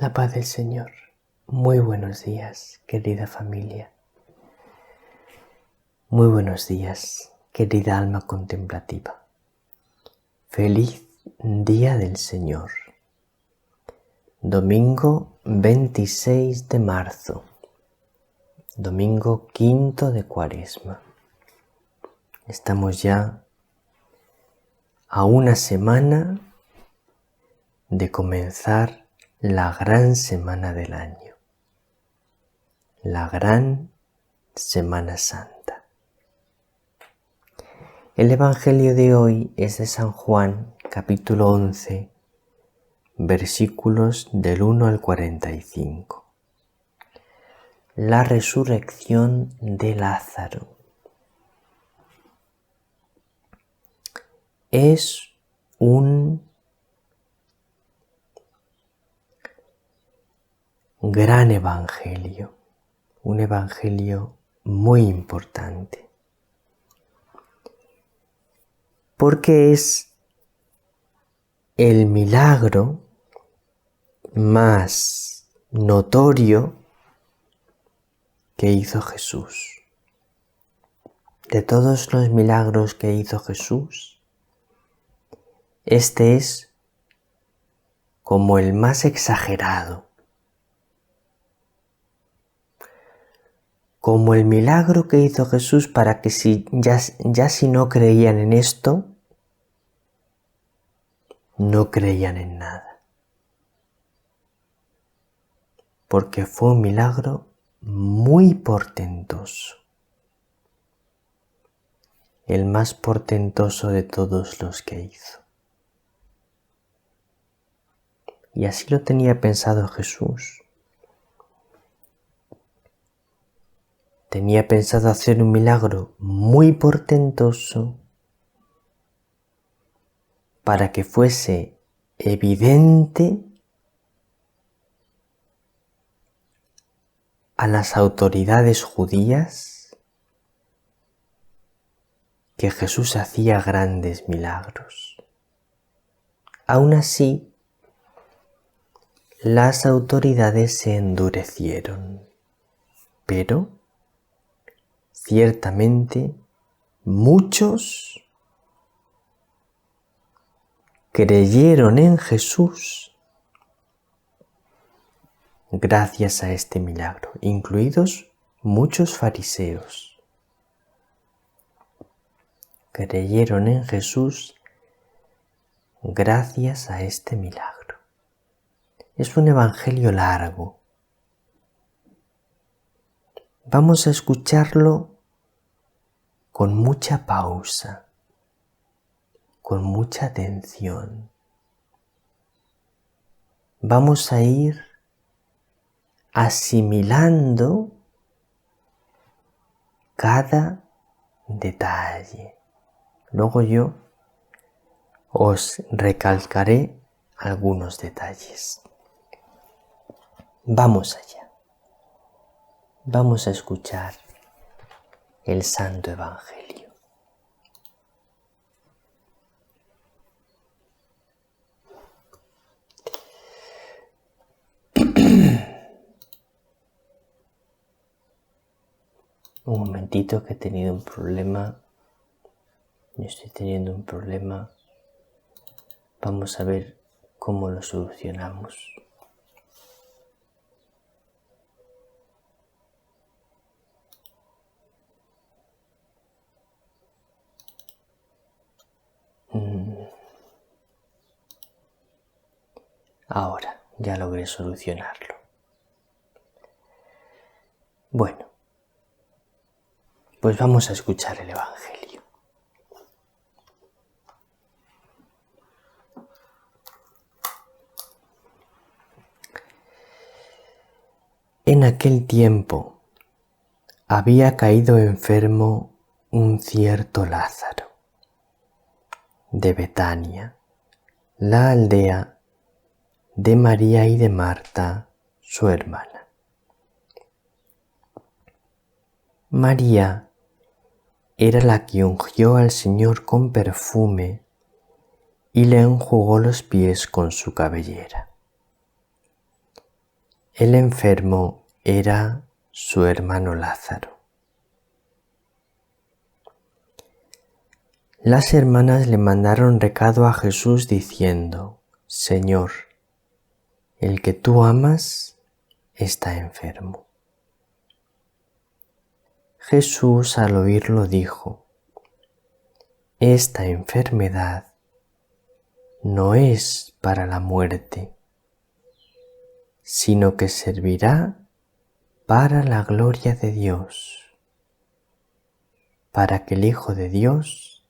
La paz del Señor. Muy buenos días, querida familia. Muy buenos días, querida alma contemplativa. Feliz Día del Señor. Domingo 26 de marzo. Domingo quinto de Cuaresma. Estamos ya a una semana de comenzar la gran semana del año, la gran Semana Santa. El Evangelio de hoy es de San Juan, capítulo 11, versículos del 1 al 45. La resurrección de Lázaro. Es un gran evangelio, un evangelio muy importante, porque es el milagro más notorio que hizo Jesús. De todos los milagros que hizo Jesús, este es como el más exagerado, como el milagro que hizo Jesús para que si no creían en esto, no creían en nada. Porque fue un milagro muy portentoso. El más portentoso de todos los que hizo. Y así lo tenía pensado Jesús. Tenía pensado hacer un milagro muy portentoso para que fuese evidente a las autoridades judías que Jesús hacía grandes milagros. Aún así, las autoridades se endurecieron, pero ciertamente muchos creyeron en Jesús gracias a este milagro, incluidos muchos fariseos. Creyeron en Jesús gracias a este milagro. Es un evangelio largo. Vamos a escucharlo con mucha pausa, con mucha atención. Vamos a ir asimilando cada detalle. Luego yo os recalcaré algunos detalles. Vamos allá. Vamos a escuchar el Santo Evangelio. Un momentito que he tenido un problema. Yo estoy teniendo un problema. Vamos a ver cómo lo solucionamos. Ahora ya logré solucionarlo. Bueno, pues vamos a escuchar el Evangelio. En aquel tiempo había caído enfermo un cierto Lázaro de Betania, la aldea de María y de Marta, su hermana. María era la que ungió al Señor con perfume y le enjugó los pies con su cabellera. El enfermo era su hermano Lázaro. Las hermanas le mandaron recado a Jesús diciendo: Señor, el que tú amas está enfermo. Jesús al oírlo dijo: Esta enfermedad no es para la muerte, sino que servirá para la gloria de Dios, para que el Hijo de Dios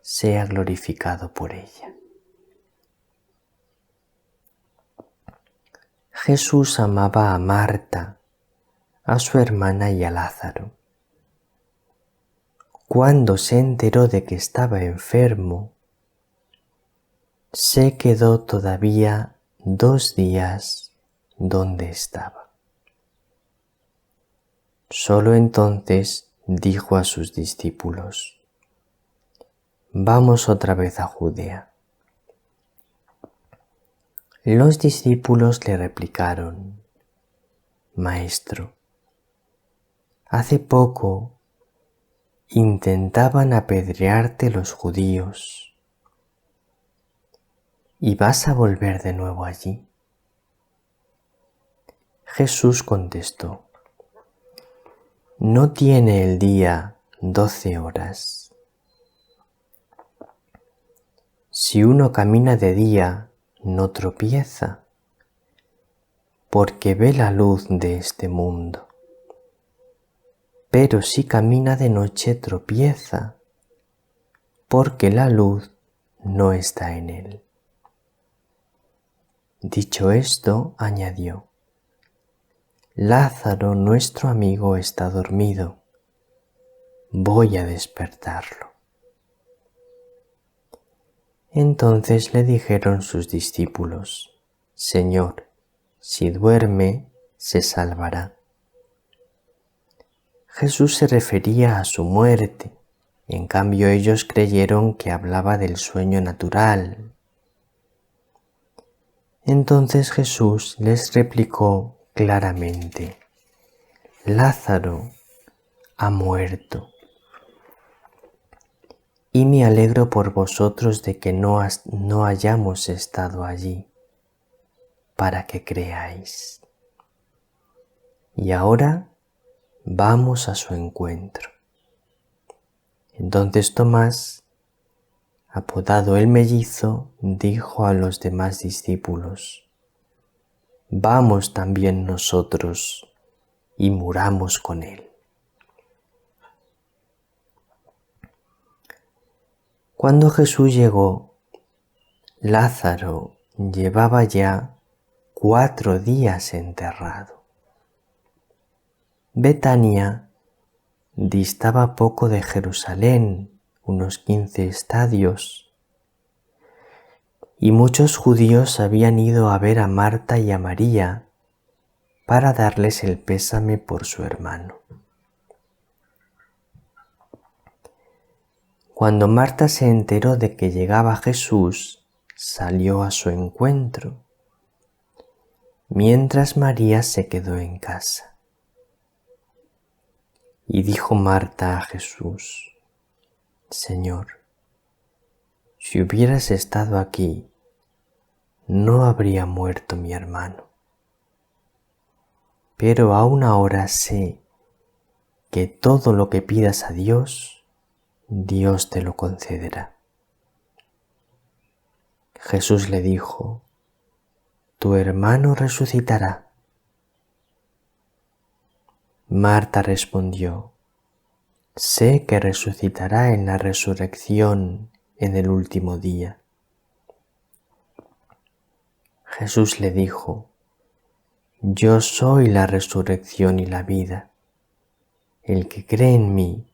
sea glorificado por ella. Jesús amaba a Marta, a su hermana y a Lázaro. Cuando se enteró de que estaba enfermo, se quedó todavía 2 días donde estaba. Solo entonces dijo a sus discípulos: Vamos otra vez a Judea. Los discípulos le replicaron: Maestro, hace poco intentaban apedrearte los judíos, ¿y vas a volver de nuevo allí? Jesús contestó: ¿No tiene el día 12 horas? Si uno camina de día, no tropieza, porque ve la luz de este mundo. Pero si camina de noche, tropieza, porque la luz no está en él. Dicho esto, añadió: Lázaro, nuestro amigo, está dormido. Voy a despertarlo. Entonces le dijeron sus discípulos: Señor, si duerme, se salvará. Jesús se refería a su muerte, en cambio ellos creyeron que hablaba del sueño natural. Entonces Jesús les replicó claramente: Lázaro ha muerto, y me alegro por vosotros de que no hayamos estado allí, para que creáis. Y ahora vamos a su encuentro. Entonces Tomás, apodado el mellizo, dijo a los demás discípulos: Vamos también nosotros y muramos con él. Cuando Jesús llegó, Lázaro llevaba ya 4 días enterrado. Betania distaba poco de Jerusalén, unos 15 estadios, y muchos judíos habían ido a ver a Marta y a María para darles el pésame por su hermano. Cuando Marta se enteró de que llegaba Jesús, salió a su encuentro, mientras María se quedó en casa. Y dijo Marta a Jesús: Señor, si hubieras estado aquí, no habría muerto mi hermano. Pero aún ahora sé que todo lo que pidas a Dios, Dios te lo concederá. Jesús le dijo: Tu hermano resucitará. Marta respondió: Sé que resucitará en la resurrección en el último día. Jesús le dijo: Yo soy la resurrección y la vida. El que cree en mí,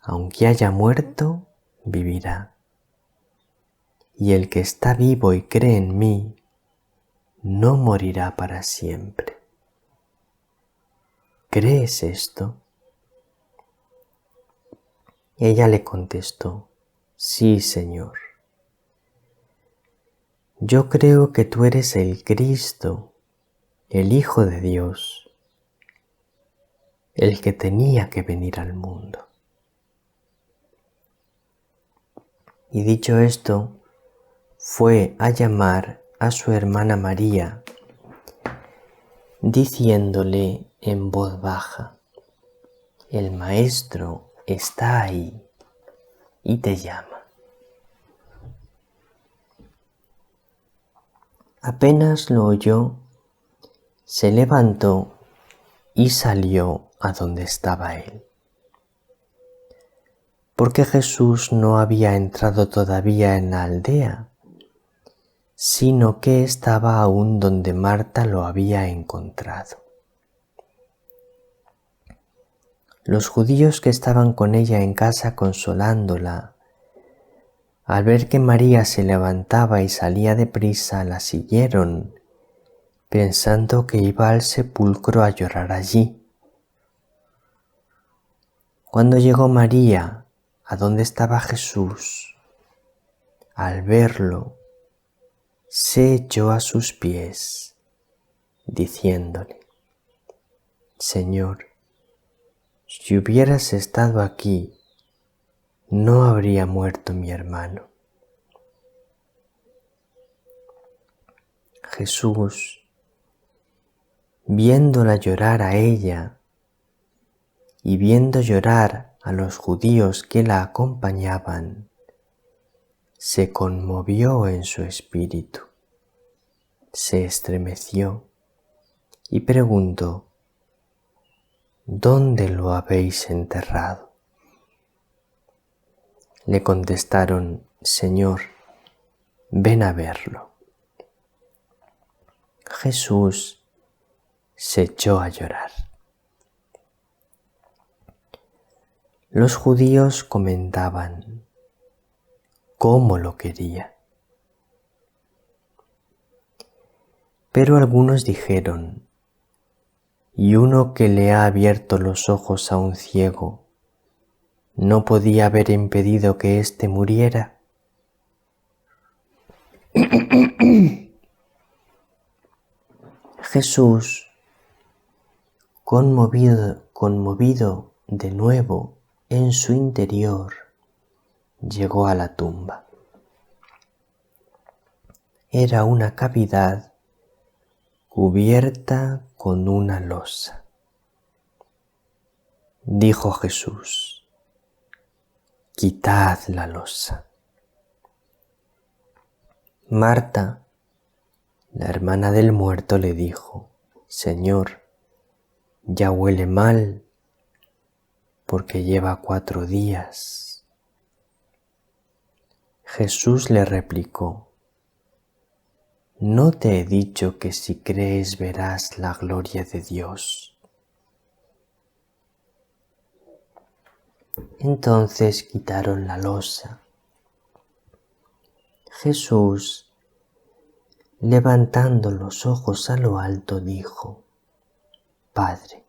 aunque haya muerto, vivirá. Y el que está vivo y cree en mí, no morirá para siempre. ¿Crees esto? Ella le contestó: Sí, Señor. Yo creo que tú eres el Cristo, el Hijo de Dios, el que tenía que venir al mundo. Y dicho esto, fue a llamar a su hermana María, diciéndole en voz baja: el Maestro está ahí y te llama. Apenas lo oyó, se levantó y salió a donde estaba él. Porque Jesús no había entrado todavía en la aldea, sino que estaba aún donde Marta lo había encontrado. Los judíos que estaban con ella en casa consolándola, al ver que María se levantaba y salía deprisa, la siguieron, pensando que iba al sepulcro a llorar allí. Cuando llegó María a donde estaba Jesús, al verlo, se echó a sus pies, diciéndole: Señor, si hubieras estado aquí, no habría muerto mi hermano. Jesús, viéndola llorar a ella y viendo llorar a los judíos que la acompañaban, se conmovió en su espíritu, se estremeció y preguntó: ¿Dónde lo habéis enterrado? Le contestaron: Señor, ven a verlo. Jesús se echó a llorar. Los judíos comentaban cómo lo quería. Pero algunos dijeron: ¿y uno que le ha abierto los ojos a un ciego no podía haber impedido que éste muriera? Jesús, conmovido de nuevo en su interior, llegó a la tumba. Era una cavidad cubierta con una losa. Dijo Jesús: quitad la losa. Marta, la hermana del muerto, le dijo: Señor, ya huele mal, porque lleva 4 días. Jesús le replicó: ¿no te he dicho que si crees verás la gloria de Dios? Entonces quitaron la losa. Jesús, levantando los ojos a lo alto, dijo: Padre,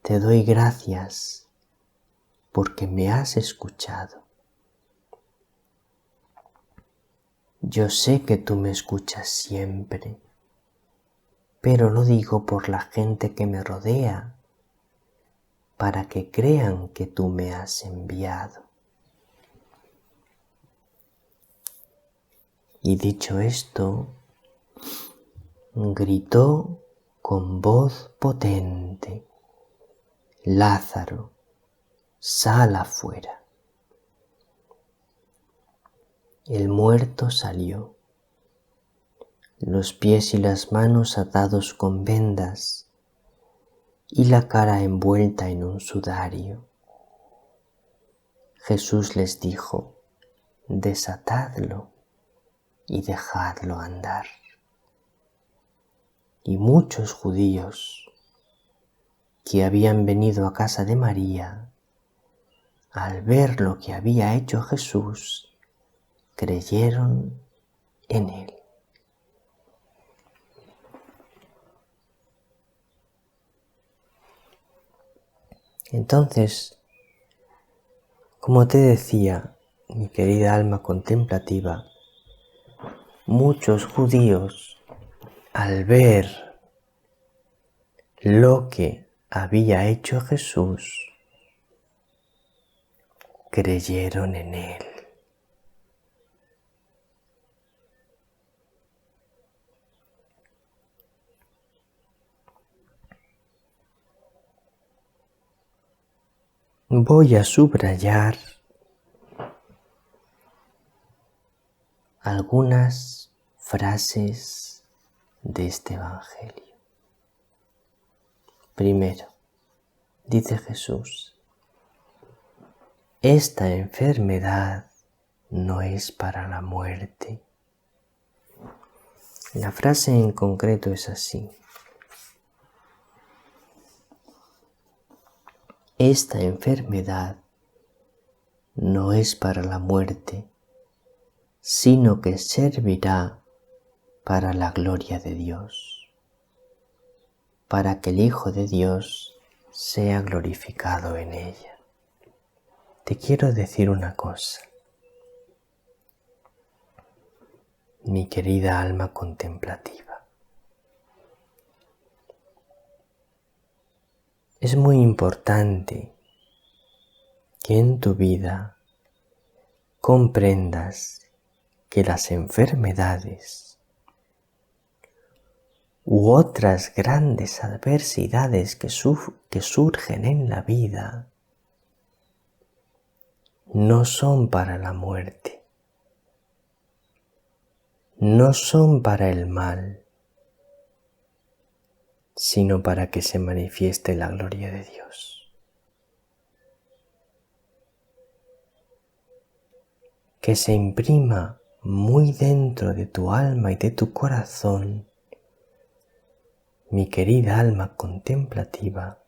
te doy gracias porque me has escuchado. Yo sé que tú me escuchas siempre, pero lo digo por la gente que me rodea, para que crean que tú me has enviado. Y dicho esto, gritó con voz potente: Lázaro, sal afuera. El muerto salió, los pies y las manos atados con vendas y la cara envuelta en un sudario. Jesús les dijo: desatadlo y dejadlo andar. Y muchos judíos que habían venido a casa de María, al ver lo que había hecho Jesús, creyeron en él. Entonces, como te decía, mi querida alma contemplativa, muchos judíos al ver lo que había hecho Jesús, creyeron en él. Voy a subrayar algunas frases de este Evangelio. Primero, dice Jesús: esta enfermedad no es para la muerte. La frase en concreto es así: esta enfermedad no es para la muerte, sino que servirá para la gloria de Dios, para que el Hijo de Dios sea glorificado en ella. Te quiero decir una cosa, mi querida alma contemplativa. Es muy importante que en tu vida comprendas que las enfermedades u otras grandes adversidades que surgen en la vida no son para la muerte, no son para el mal, sino para que se manifieste la gloria de Dios. Que se imprima muy dentro de tu alma y de tu corazón, mi querida alma contemplativa,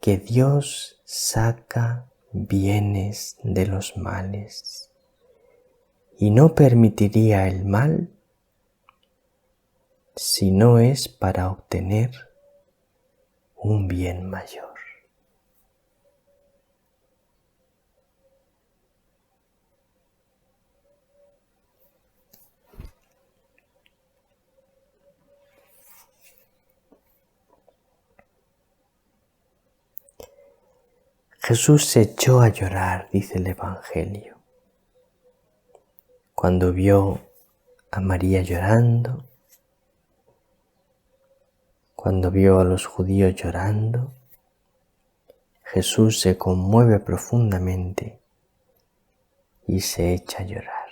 que Dios saca bienes de los males y no permitiría el mal si no es para obtener un bien mayor. Jesús se echó a llorar, dice el Evangelio, cuando vio a María llorando, cuando vio a los judíos llorando. Jesús se conmueve profundamente y se echa a llorar.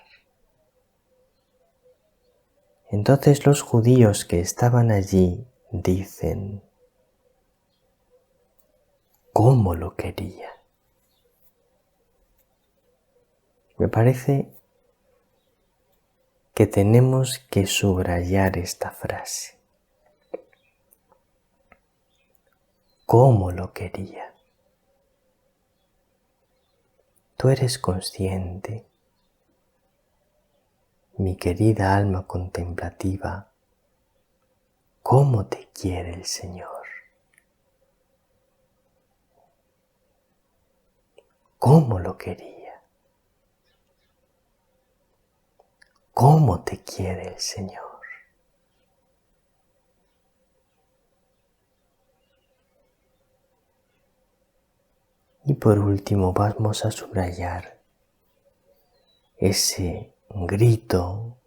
Entonces los judíos que estaban allí dicen: ¿cómo lo quería? Me parece que tenemos que subrayar esta frase. ¿Cómo lo quería? Tú eres consciente, mi querida alma contemplativa, cómo te quiere el Señor. ¿Cómo lo quería? ¿Cómo te quiere el Señor? Y por último vamos a subrayar ese grito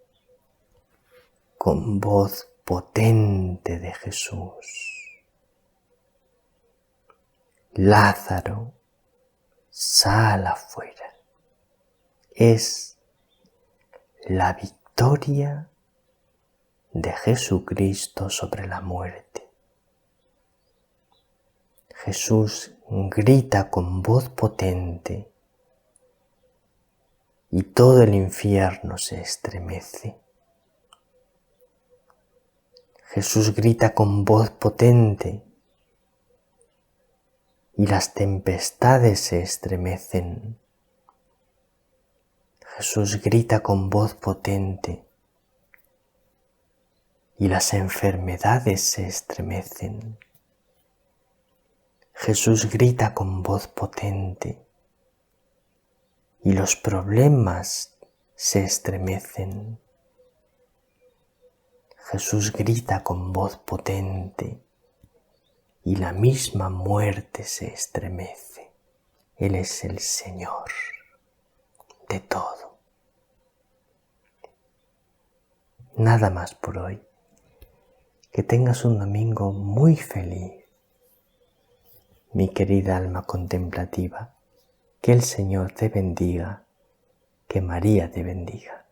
con voz potente de Jesús: Lázaro, sal afuera. Es la victoria de Jesucristo sobre la muerte. Jesús grita con voz potente y todo el infierno se estremece. Jesús grita con voz potente y las tempestades se estremecen. Jesús grita con voz potente y las enfermedades se estremecen. Jesús grita con voz potente y los problemas se estremecen. Jesús grita con voz potente y la misma muerte se estremece. Él es el Señor de todo. Nada más por hoy. Que tengas un domingo muy feliz, mi querida alma contemplativa. Que el Señor te bendiga, que María te bendiga.